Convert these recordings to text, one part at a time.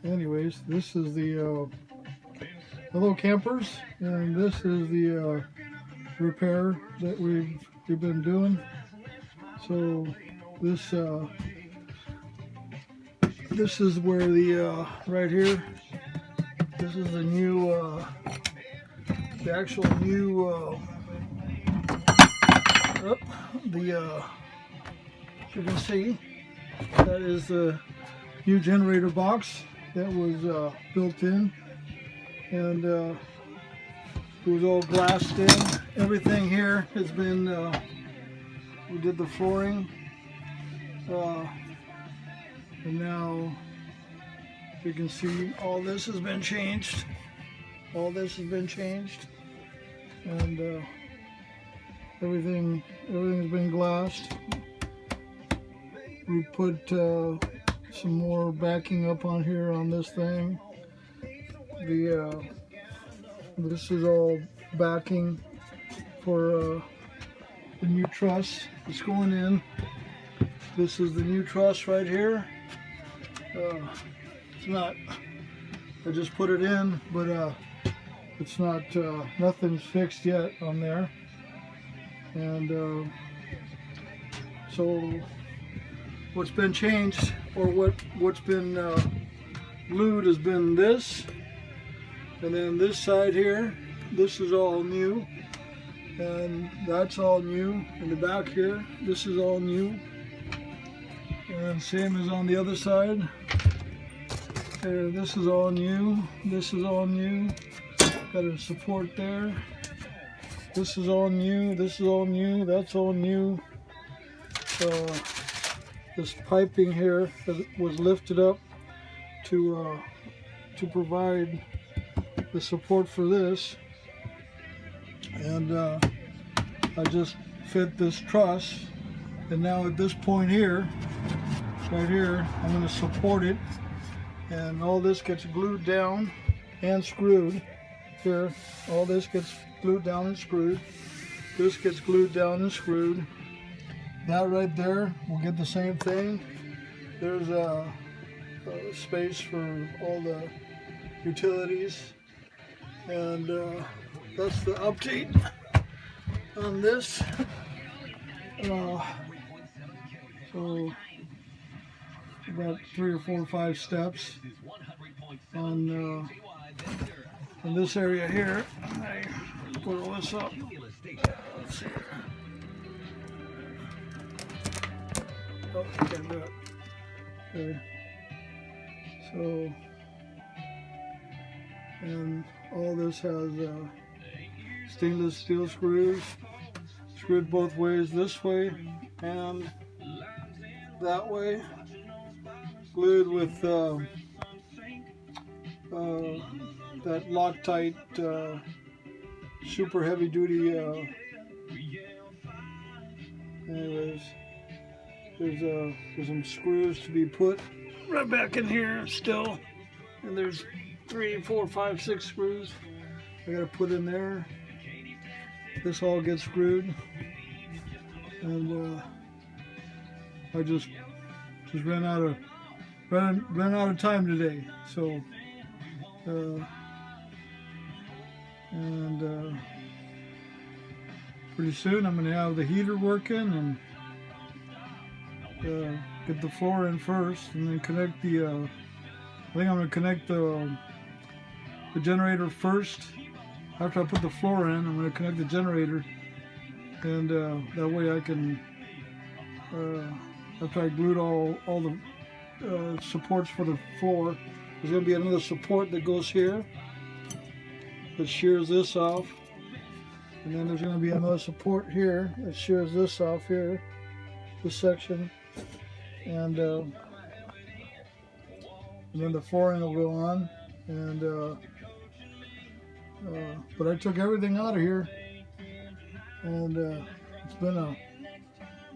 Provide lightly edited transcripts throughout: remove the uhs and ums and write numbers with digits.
anyways, this is the hello campers, and this is the repair that we've been doing. So this is where the right here. This is the new the actual new as you can see, that is the new generator box that was built in, and it was all glassed in. Everything here has been we did the flooring, and now you can see all this has been changed. All this has been changed, and everything's been glassed. We put some more backing up on here on this thing. This is all backing for the new truss that's going in. This is the new truss right here. It's not, I just put it in, but it's not, nothing's fixed yet on there. And so what's been changed, or what's been glued, has been this, and then this side here, this is all new, and that's all new. In the back here, this is all new, and same as on the other side. This is all new, this is all new. Got a support there. This is all new, this is all new, that's all new. This piping here was lifted up to provide the support for this, and I just fit this truss, and now at this point here, right here, I'm going to support it, and all this gets glued down and screwed here. All this gets glued down and screwed. This gets glued down and screwed. That right there will get the same thing. There's a space for all the utilities, and that's the update on this. So about 3 or 4 or 5 steps on this area here. I put all this up. Let's see. Oh, I can't do it. Okay. So, and all this has stainless steel screws, screwed both ways, this way and that way, glued with that Loctite super heavy duty. Anyways. There's some screws to be put right back in here still, and there's 3, 4, 5, 6 screws I gotta put in there. This all gets screwed, and I just ran out of time today. So and pretty soon I'm gonna have the heater working and get the floor in first, and then connect the I think I'm going to connect the generator first. After I put the floor in, I'm going to connect the generator, and that way I can, after I glued all the supports for the floor, there's going to be another support that goes here that shears this off, and then there's going to be another support here that shears this off here, this section. And then the flooring will go on, and but I took everything out of here, and it's been a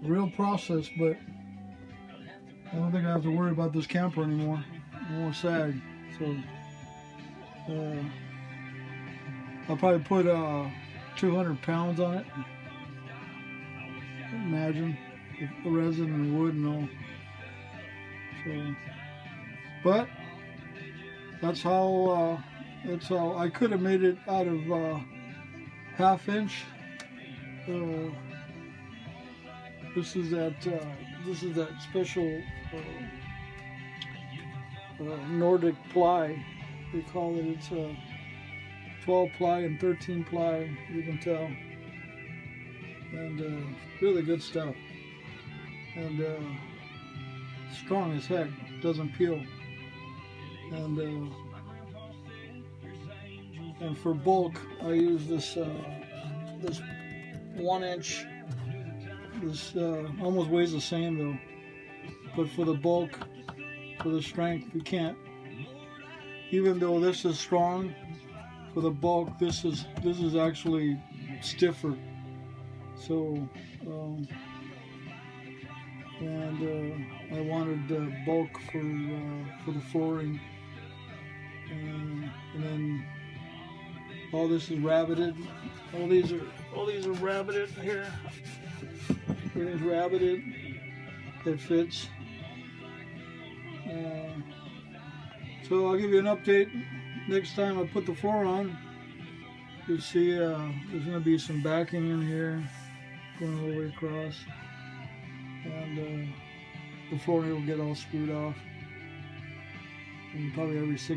real process, but I don't think I have to worry about this camper anymore. It won't sag, so I'll probably put 200 pounds on it. Imagine, with the resin and wood and all. So, but That's how I could have made it out of 1/2 inch. This is that special Nordic ply. They call it. It's 12 ply and 13 ply. You can tell, and really good stuff, and strong as heck. Doesn't peel, and for bulk, I use this 1 inch. This almost weighs the same though, but for the bulk, for the strength, you can't. Even though this is strong, for the bulk, this is actually stiffer. So, I wanted bulk for the flooring, and then all this is rabbited. All these are rabbited here. Everything's rabbited. It fits. So I'll give you an update next time I put the floor on. You'll see there's going to be some backing in here going all the way across, and the flooring will get all screwed off, and probably every 6